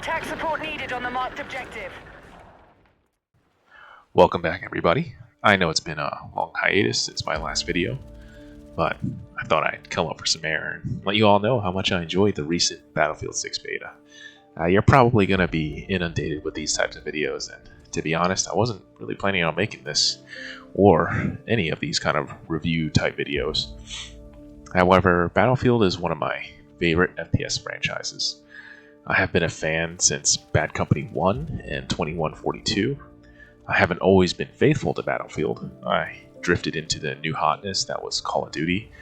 Attack support needed on the marked objective. Welcome back, everybody. I know it's been a long hiatus since my last video, but I thought I'd come up for some air and let you all know how much I enjoyed the recent Battlefield 6 beta. You're probably going to be inundated with these types of videos, and to be honest, I wasn't really planning on making this or any of these kind of review type videos. However, Battlefield is one of my favorite FPS franchises. I have been a fan since Bad Company 1 and 2142. I haven't always been faithful to Battlefield. I drifted into the new hotness that was Call of Duty,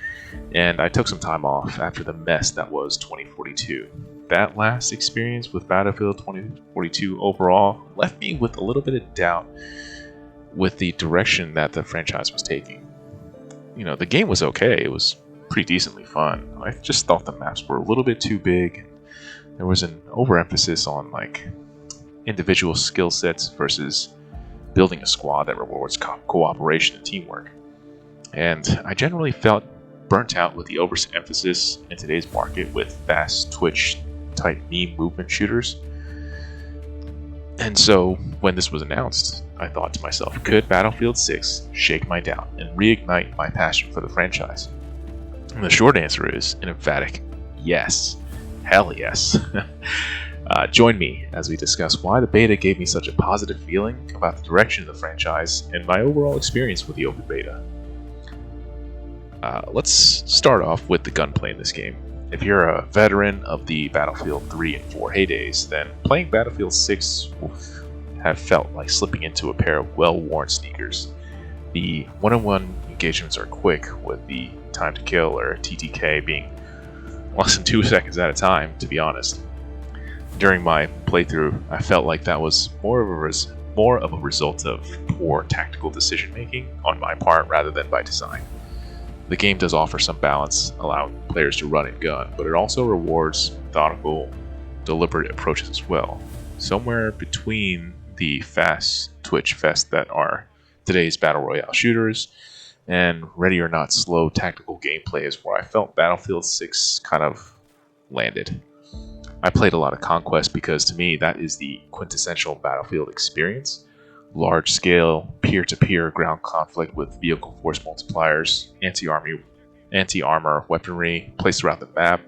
and I took some time off after the mess that was 2042. That last experience with Battlefield 2042 overall left me with a little bit of doubt with the direction that the franchise was taking. You know, the game was okay, it was pretty decently fun. I just thought the maps were a little bit too big. There was an overemphasis on individual skill sets versus building a squad that rewards cooperation and teamwork. And I generally felt burnt out with the overemphasis in today's market with fast Twitch type meme movement shooters. And so when this was announced, I thought to myself, could Battlefield 6 shake my doubt and reignite my passion for the franchise? And the short answer is an emphatic yes. Hell yes. Join me as we discuss why the beta gave me such a positive feeling about the direction of the franchise and my overall experience with the open beta. Let's start off with the gunplay in this game. If you're a veteran of the Battlefield 3 and 4 heydays, then playing Battlefield 6 will have felt like slipping into a pair of well-worn sneakers. The one-on-one engagements are quick, with the time to kill, or TTK, being less than 2 seconds at a time, to be honest. During my playthrough, I felt like that was more of a result of poor tactical decision making on my part rather than by design. The game does offer some balance, allowing players to run and gun, but it also rewards methodical, deliberate approaches as well. Somewhere between the fast Twitch fest that are today's Battle Royale shooters and ready or not slow tactical gameplay is where I felt Battlefield 6 kind of landed. I played a lot of Conquest because to me that is the quintessential Battlefield experience. Large-scale, peer-to-peer ground conflict with vehicle force multipliers, anti-armor weaponry placed throughout the map,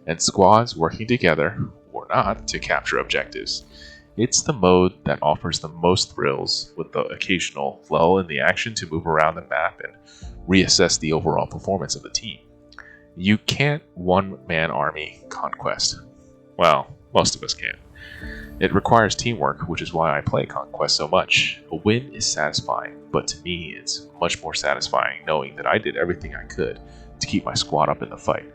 and squads working together, or not, to capture objectives. It's the mode that offers the most thrills, with the occasional lull in the action to move around the map and reassess the overall performance of the team. You can't one-man army Conquest. Well, most of us can. It requires teamwork, which is why I play Conquest so much. A win is satisfying, but to me it's much more satisfying knowing that I did everything I could to keep my squad up in the fight.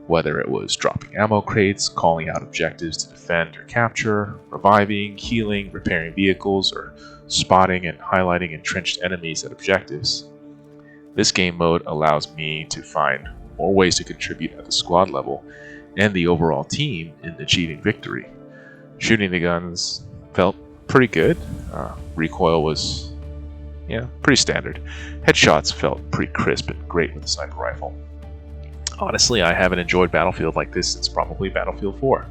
Whether it was dropping ammo crates, calling out objectives to defend or capture, reviving, healing, repairing vehicles, or spotting and highlighting entrenched enemies at objectives. This game mode allows me to find more ways to contribute at the squad level and the overall team in achieving victory. Shooting the guns felt pretty good. Recoil was, pretty standard. Headshots felt pretty crisp and great with the sniper rifle. Honestly, I haven't enjoyed Battlefield like this since probably Battlefield 4,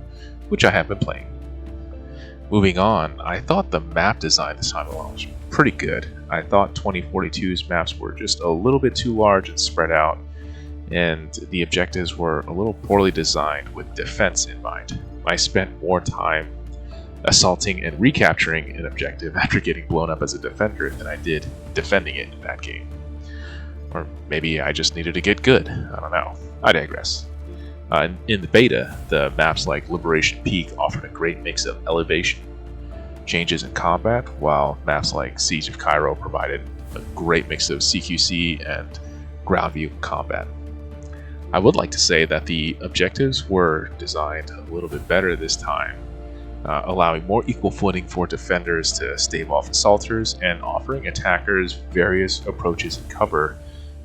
which I have been playing. Moving on, I thought the map design this time around was pretty good. I thought 2042's maps were just a little bit too large and spread out, and the objectives were a little poorly designed with defense in mind. I spent more time assaulting and recapturing an objective after getting blown up as a defender than I did defending it in that game. Or maybe I just needed to get good, I don't know. I digress. In the beta, the maps like Liberation Peak offered a great mix of elevation changes in combat, while maps like Siege of Cairo provided a great mix of CQC and ground vehicle combat. I would like to say that the objectives were designed a little bit better this time, allowing more equal footing for defenders to stave off assaulters and offering attackers various approaches and cover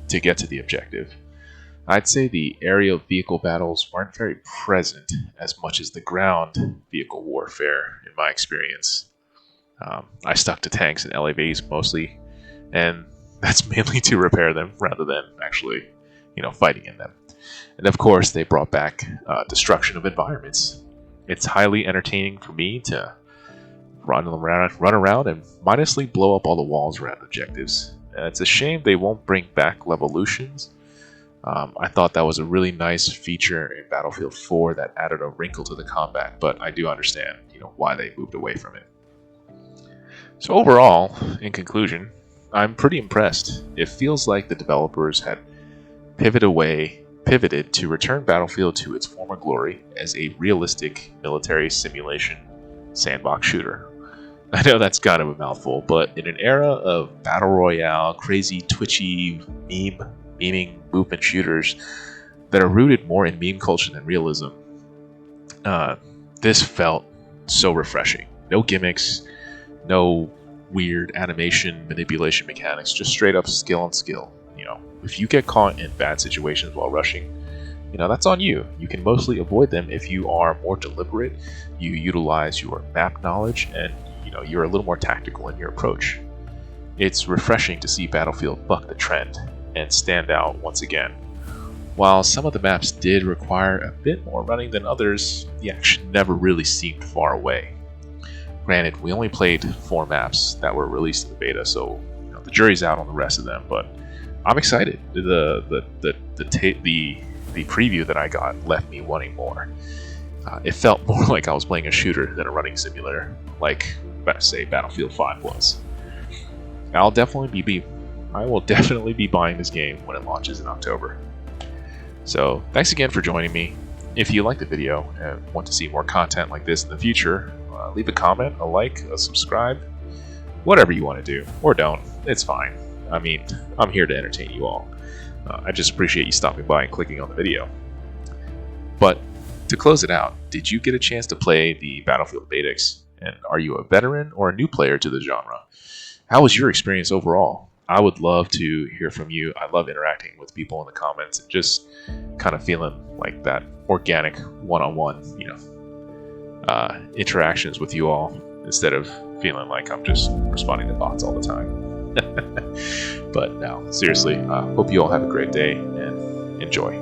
to get to the objective. I'd say the aerial vehicle battles weren't very present as much as the ground vehicle warfare in my experience. I stuck to tanks and LAVs mostly, and that's mainly to repair them rather than actually, fighting in them. And of course, they brought back destruction of environments. It's highly entertaining for me to run around and mindlessly blow up all the walls around objectives. It's a shame they won't bring back Levolutions. I thought that was a really nice feature in Battlefield 4 that added a wrinkle to the combat, but I do understand, why they moved away from it. So overall, in conclusion, I'm pretty impressed. It feels like the developers had pivoted to return Battlefield to its former glory as a realistic military simulation sandbox shooter. I know that's kind of a mouthful, but in an era of battle royale, crazy, twitchy, memeing movement shooters that are rooted more in meme culture than realism, this felt so refreshing. No gimmicks, no weird animation manipulation mechanics, just straight up skill and skill. If you get caught in bad situations while rushing, that's on you. You can mostly avoid them if you are more deliberate, you utilize your map knowledge, and you're a little more tactical in your approach. It's refreshing to see Battlefield buck the trend and stand out once again. While some of the maps did require a bit more running than others, the action never really seemed far away. Granted, we only played 4 maps that were released in the beta, so the jury's out on the rest of them, but I'm excited. The preview that I got left me wanting more. It felt more like I was playing a shooter than a running simulator, like, say, Battlefield 5 was. I will definitely be buying this game when it launches in October. So, thanks again for joining me. If you liked the video and want to see more content like this in the future, leave a comment, a like, a subscribe, whatever you want to do, or don't. It's fine. I mean, I'm here to entertain you all. I just appreciate you stopping by and clicking on the video. But to close it out, did you get a chance to play the Battlefield Basics? And are you a veteran or a new player to the genre? How was your experience overall? I would love to hear from you. I love interacting with people in the comments and just kind of feeling like that organic one-on-one, interactions with you all instead of feeling like I'm just responding to bots all the time. But no, seriously, hope you all have a great day and enjoy.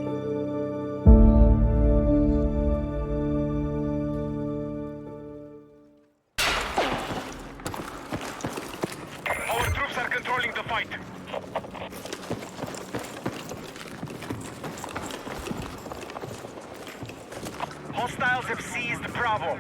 Our troops are controlling the fight. Hostiles have seized Bravo.